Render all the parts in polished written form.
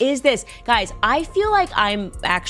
is this? Guys, I feel like I'm a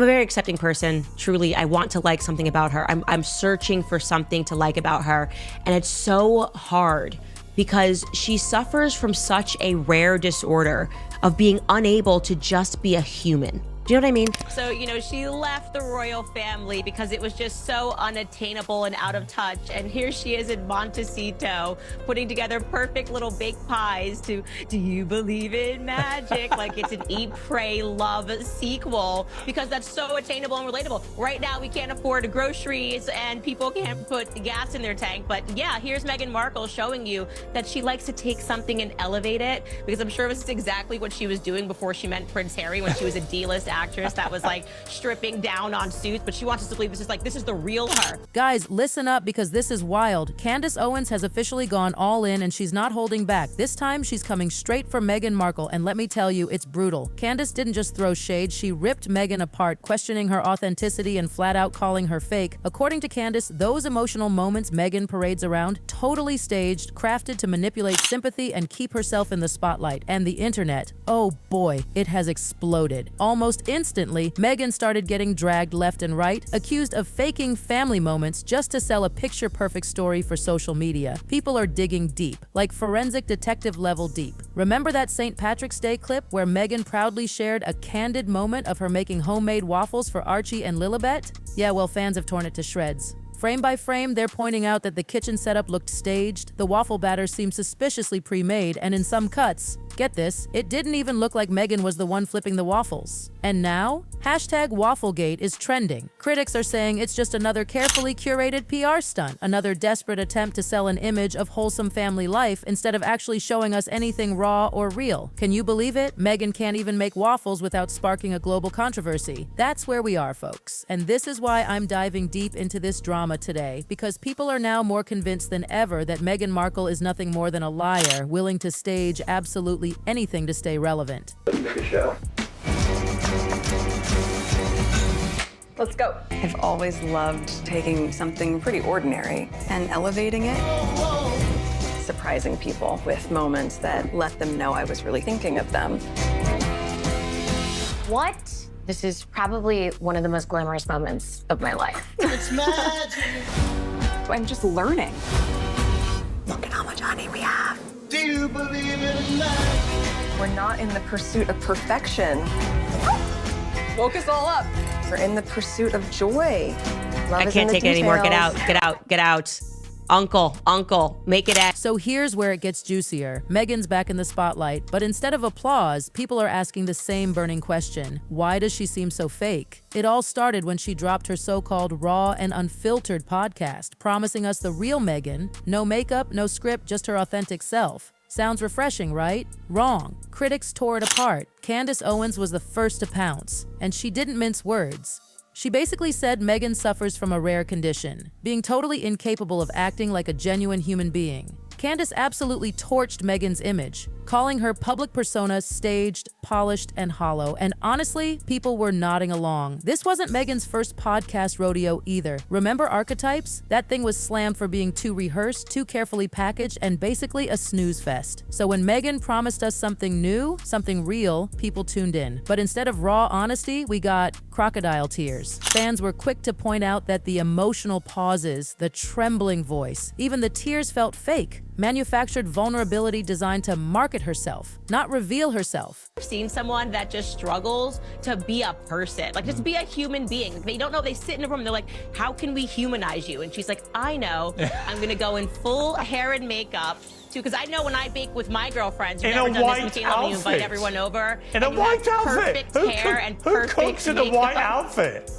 very accepting person. Truly, I want to like something about her. I'm searching for something to like about her. And it's so hard because she suffers from such a rare disorder of being unable to just be a human. Do you know what I mean? So, you know, she left the royal family because it was just so unattainable and out of touch. And here she is in Montecito putting together perfect little baked pies to Do You Believe in Magic? Like it's an Eat, Pray, Love sequel because that's so attainable and relatable. Right now, we can't afford groceries and people can't put gas in their tank. But yeah, here's Meghan Markle showing you that she likes to take something and elevate it, because I'm sure this is exactly what she was doing before she met Prince Harry when she was a D-list actress that was like stripping down on suits, but she wants us to believe this is the real her. Guys, listen up because this is wild. Candace Owens has officially gone all in and she's not holding back. This time she's coming straight for Meghan Markle, and let me tell you, it's brutal. Candace didn't just throw shade, she ripped Meghan apart, questioning her authenticity and flat out calling her fake. According to Candace, those emotional moments Meghan parades around, totally staged, crafted to manipulate sympathy and keep herself in the spotlight. And the internet, oh boy, it has exploded. Almost instantly, Meghan started getting dragged left and right, accused of faking family moments just to sell a picture-perfect story for social media. People are digging deep, like forensic detective level deep. Remember that St. Patrick's Day clip where Meghan proudly shared a candid moment of her making homemade waffles for Archie and Lilibet? Yeah, well, fans have torn it to shreds. Frame by frame, they're pointing out that the kitchen setup looked staged, the waffle batter seemed suspiciously pre-made, and in some cuts, get this, it didn't even look like Meghan was the one flipping the waffles. And now, #Wafflegate is trending. Critics are saying it's just another carefully curated PR stunt, another desperate attempt to sell an image of wholesome family life instead of actually showing us anything raw or real. Can you believe it? Meghan can't even make waffles without sparking a global controversy. That's where we are, folks. And this is why I'm diving deep into this drama today, because people are now more convinced than ever that Meghan Markle is nothing more than a liar, willing to stage absolutely anything to stay relevant. Let's make a show. Let's go. I've always loved taking something pretty ordinary and elevating it. Surprising people with moments that let them know I was really thinking of them. What? This is probably one of the most glamorous moments of my life. It's magic. I'm just learning. Look at how much honey we have. Do you believe in magic? We're not in the pursuit of perfection. Woke us all up. We're in the pursuit of joy. I can't take it anymore. Get out, get out, get out. Uncle, make it end. So here's where it gets juicier. Meghan's back in the spotlight, but instead of applause, people are asking the same burning question. Why does she seem so fake? It all started when she dropped her so-called raw and unfiltered podcast, promising us the real Meghan, no makeup, no script, just her authentic self. Sounds refreshing, right? Wrong. Critics tore it apart. Candace Owens was the first to pounce, and she didn't mince words. She basically said Meghan suffers from a rare condition, being totally incapable of acting like a genuine human being. Candace absolutely torched Meghan's image, calling her public persona staged, polished, and hollow. And honestly, people were nodding along. This wasn't Meghan's first podcast rodeo either. Remember Archetypes? That thing was slammed for being too rehearsed, too carefully packaged, and basically a snooze fest. So when Meghan promised us something new, something real, people tuned in. But instead of raw honesty, we got crocodile tears. Fans were quick to point out that the emotional pauses, the trembling voice, even the tears felt fake. Manufactured vulnerability designed to market herself, not reveal herself. I've seen someone that just struggles to be a person, like just be a human being. They don't know, they sit in a room and they're like, how can we humanize you? And she's like, I know, I'm gonna go in full hair and makeup too, because I know when I bake with my girlfriends, you've never done this, Michaela, you invite everyone over. In a white outfit. Who cooks in a white outfit?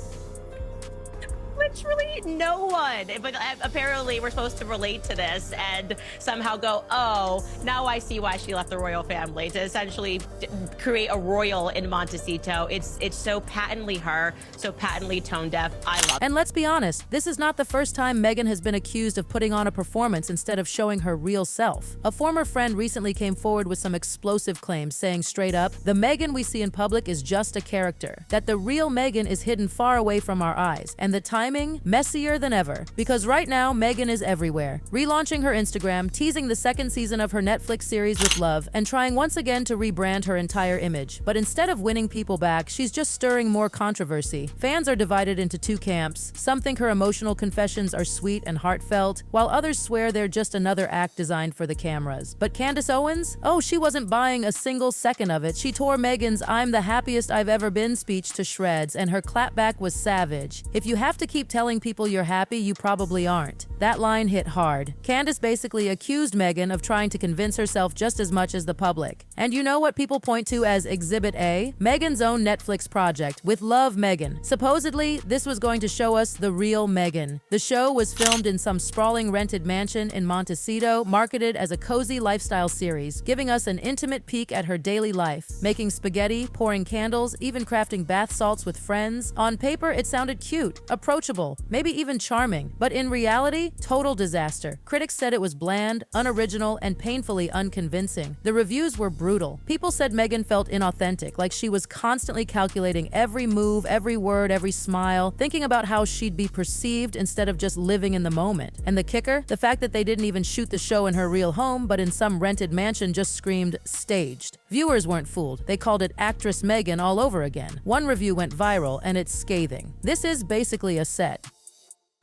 Literally no one. But apparently we're supposed to relate to this and somehow go, oh, now I see why she left the royal family, to essentially create a royal in Montecito. It's so patently her, so patently tone deaf. I love it. And let's be honest, this is not the first time Meghan has been accused of putting on a performance instead of showing her real self. A former friend recently came forward with some explosive claims, saying straight up, the Meghan we see in public is just a character, that the real Meghan is hidden far away from our eyes, and the time timing, messier than ever. Because right now, Meghan is everywhere, relaunching her Instagram, teasing the second season of her Netflix series with love, and trying once again to rebrand her entire image. But instead of winning people back, she's just stirring more controversy. Fans are divided into two camps. Some think her emotional confessions are sweet and heartfelt, while others swear they're just another act designed for the cameras. But Candace Owens? Oh, she wasn't buying a single second of it. She tore Meghan's "I'm the happiest I've ever been" speech to shreds, and her clapback was savage. If you have to keep telling people you're happy, you probably aren't. That line hit hard. Candace basically accused Meghan of trying to convince herself just as much as the public. And you know what people point to as Exhibit A? Meghan's own Netflix project, With Love, Meghan. Supposedly, this was going to show us the real Meghan. The show was filmed in some sprawling rented mansion in Montecito, marketed as a cozy lifestyle series, giving us an intimate peek at her daily life, making spaghetti, pouring candles, even crafting bath salts with friends. On paper, it sounded cute, approachable, maybe even charming, but in reality, total disaster. Critics said it was bland, unoriginal, and painfully unconvincing. The reviews were brutal. People said Meghan felt inauthentic, like she was constantly calculating every move, every word, every smile, thinking about how she'd be perceived instead of just living in the moment. And the kicker? The fact that they didn't even shoot the show in her real home, but in some rented mansion just screamed staged. Viewers weren't fooled. They called it Actress Meghan all over again. One review went viral, and it's scathing. This is basically a set.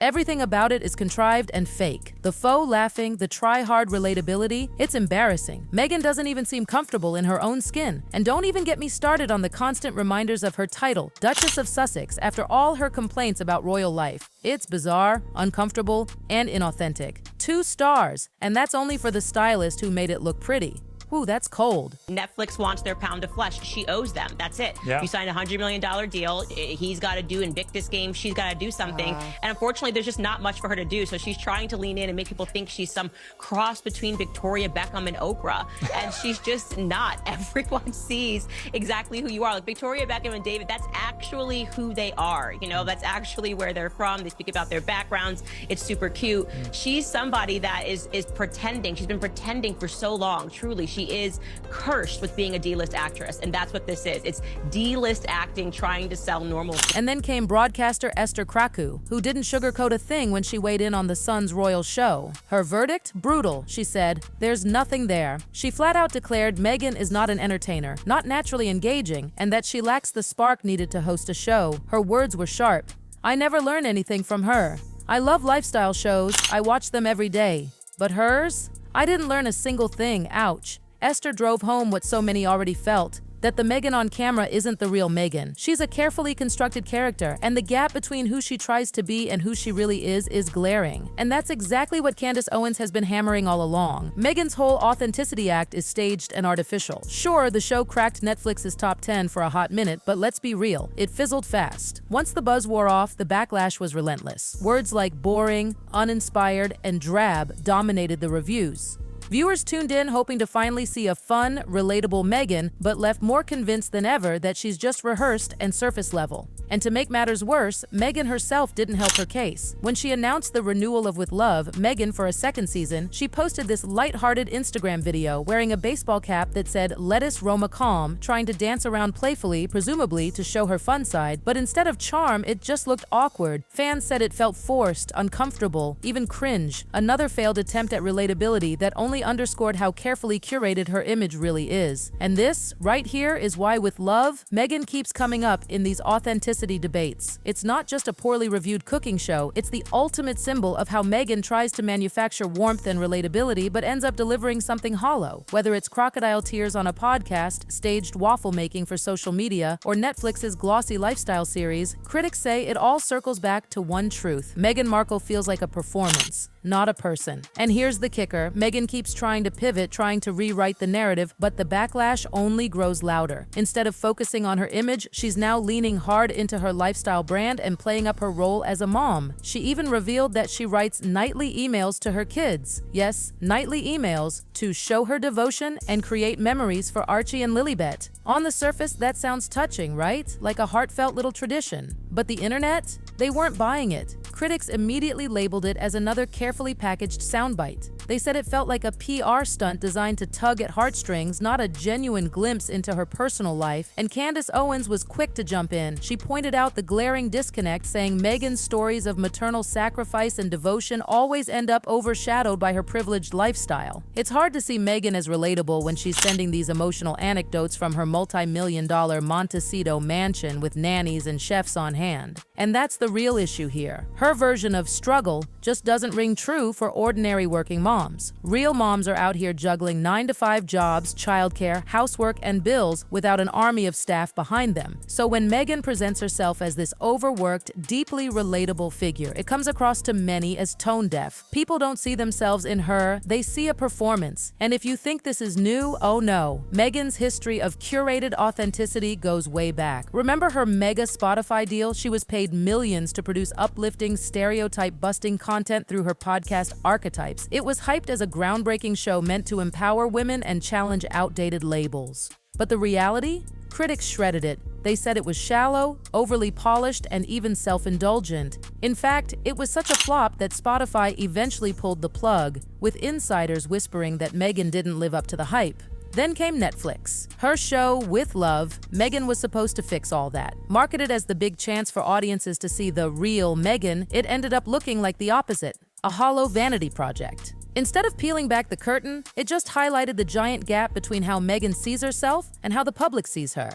Everything about it is contrived and fake. The faux laughing, the try-hard relatability, it's embarrassing. Meghan doesn't even seem comfortable in her own skin. And don't even get me started on the constant reminders of her title, Duchess of Sussex, after all her complaints about royal life. It's bizarre, uncomfortable, and inauthentic. 2 stars, and that's only for the stylist who made it look pretty. Ooh, that's cold. Netflix wants their pound of flesh. She owes them. That's it. Yeah. You signed a $100 million deal. He's got to do Invictus Games. She's got to do something. And unfortunately, there's just not much for her to do. So she's trying to lean in and make people think she's some cross between Victoria Beckham and Oprah. And she's just not. Everyone sees exactly who you are. Like Victoria Beckham and David, that's actually who they are. You know, that's actually where they're from. They speak about their backgrounds. It's super cute. She's somebody that is pretending. She's been pretending for so long. Truly, she is cursed with being a D-list actress, and that's what this is. It's D-list acting trying to sell normal. And then came broadcaster Esther Kraku, who didn't sugarcoat a thing when she weighed in on the Sun's royal show. Her verdict? Brutal, she said. There's nothing there. She flat out declared Meghan is not an entertainer, not naturally engaging, and that she lacks the spark needed to host a show. Her words were sharp. I never learn anything from her. I love lifestyle shows. I watch them every day. But hers? I didn't learn a single thing. Ouch. Esther drove home what so many already felt, that the Meghan on camera isn't the real Meghan. She's a carefully constructed character, and the gap between who she tries to be and who she really is glaring. And that's exactly what Candace Owens has been hammering all along. Meghan's whole authenticity act is staged and artificial. Sure, the show cracked Netflix's top 10 for a hot minute, but let's be real, it fizzled fast. Once the buzz wore off, the backlash was relentless. Words like boring, uninspired, and drab dominated the reviews. Viewers tuned in hoping to finally see a fun, relatable Meghan, but left more convinced than ever that she's just rehearsed and surface level. And to make matters worse, Meghan herself didn't help her case. When she announced the renewal of With Love, Meghan for a second season, she posted this light-hearted Instagram video wearing a baseball cap that said "Lettuce Roma Calm," trying to dance around playfully, presumably to show her fun side, but instead of charm, it just looked awkward. Fans said it felt forced, uncomfortable, even cringe. Another failed attempt at relatability that only underscored how carefully curated her image really is. And this, right here, is why With Love, Meghan keeps coming up in these authenticity debates. It's not just a poorly reviewed cooking show, it's the ultimate symbol of how Meghan tries to manufacture warmth and relatability but ends up delivering something hollow. Whether it's crocodile tears on a podcast, staged waffle making for social media, or Netflix's glossy lifestyle series, critics say it all circles back to one truth. Meghan Markle feels like a performance, not a person. And here's the kicker, Meghan keeps trying to pivot, trying to rewrite the narrative, but the backlash only grows louder. Instead of focusing on her image, she's now leaning hard into her lifestyle brand and playing up her role as a mom. She even revealed that she writes nightly emails to her kids. Yes, nightly emails to show her devotion and create memories for Archie and Lilibet. On the surface, that sounds touching, right? Like a heartfelt little tradition. But the internet? They weren't buying it. Critics immediately labeled it as another carefully packaged soundbite. They said it felt like a PR stunt designed to tug at heartstrings, not a genuine glimpse into her personal life, and Candace Owens was quick to jump in. She pointed out the glaring disconnect, saying Meghan's stories of maternal sacrifice and devotion always end up overshadowed by her privileged lifestyle. It's hard to see Meghan as relatable when she's sending these emotional anecdotes from her multi-million-dollar Montecito mansion with nannies and chefs on hand. And that's the real issue here. Her version of struggle just doesn't ring true for ordinary working moms. Real moms are out here juggling 9-to-5 jobs, childcare, housework, and bills without an army of staff behind them. So when Meghan presents herself as this overworked, deeply relatable figure, it comes across to many as tone-deaf. People don't see themselves in her, they see a performance. And if you think this is new, oh no. Meghan's history of curated authenticity goes way back. Remember her mega Spotify deal? She was paid millions to produce uplifting, stereotype-busting content through her podcast Archetypes. It was hyped as a groundbreaking show meant to empower women and challenge outdated labels. But the reality? Critics shredded it. They said it was shallow, overly polished, and even self-indulgent. In fact, it was such a flop that Spotify eventually pulled the plug, with insiders whispering that Meghan didn't live up to the hype. Then came Netflix. Her show, With Love, Meghan was supposed to fix all that. Marketed as the big chance for audiences to see the real Meghan, it ended up looking like the opposite, a hollow vanity project. Instead of peeling back the curtain, it just highlighted the giant gap between how Meghan sees herself and how the public sees her.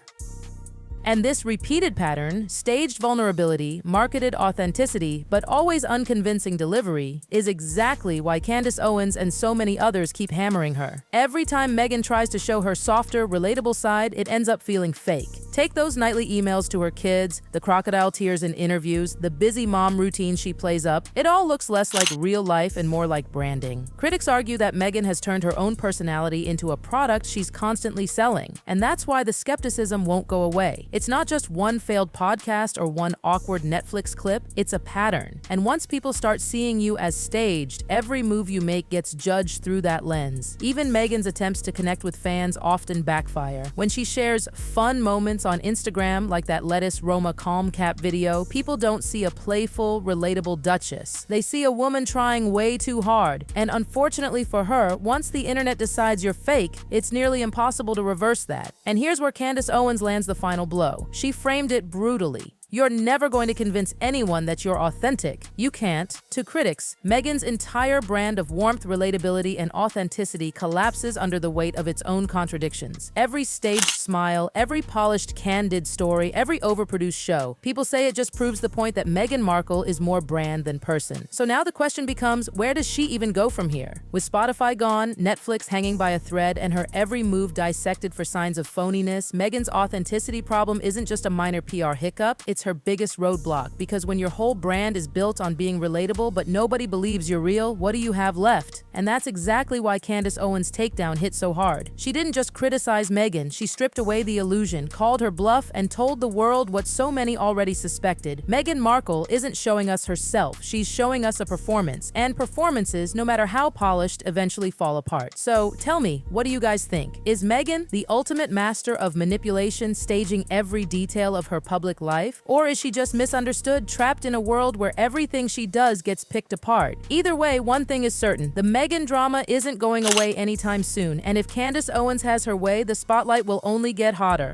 And this repeated pattern, staged vulnerability, marketed authenticity, but always unconvincing delivery, is exactly why Candace Owens and so many others keep hammering her. Every time Meghan tries to show her softer, relatable side, it ends up feeling fake. Take those nightly emails to her kids, the crocodile tears in interviews, the busy mom routine she plays up. It all looks less like real life and more like branding. Critics argue that Meghan has turned her own personality into a product she's constantly selling, and that's why the skepticism won't go away. It's not just one failed podcast or one awkward Netflix clip, it's a pattern. And once people start seeing you as staged, every move you make gets judged through that lens. Even Meghan's attempts to connect with fans often backfire. When she shares fun moments on Instagram, like that lettuce Roma calm cap video, people don't see a playful, relatable duchess. They see a woman trying way too hard. And unfortunately for her, once the internet decides you're fake, it's nearly impossible to reverse that. And here's where Candace Owens lands the final blow. She framed it brutally. You're never going to convince anyone that you're authentic. You can't. To critics, Meghan's entire brand of warmth, relatability, and authenticity collapses under the weight of its own contradictions. Every staged smile, every polished, candid story, every overproduced show. People say it just proves the point that Meghan Markle is more brand than person. So now the question becomes, where does she even go from here? With Spotify gone, Netflix hanging by a thread, and her every move dissected for signs of phoniness, Meghan's authenticity problem isn't just a minor PR hiccup, it's her biggest roadblock, because when your whole brand is built on being relatable but nobody believes you're real, what do you have left? And that's exactly why Candace Owens' takedown hit so hard. She didn't just criticize Meghan, she stripped away the illusion, called her bluff, and told the world what so many already suspected. Meghan Markle isn't showing us herself, she's showing us a performance, and performances, no matter how polished, eventually fall apart. So tell me, what do you guys think? Is Meghan the ultimate master of manipulation, staging every detail of her public life? Or is she just misunderstood, trapped in a world where everything she does gets picked apart? Either way, one thing is certain. The Meghan drama isn't going away anytime soon, and if Candace Owens has her way, the spotlight will only get hotter.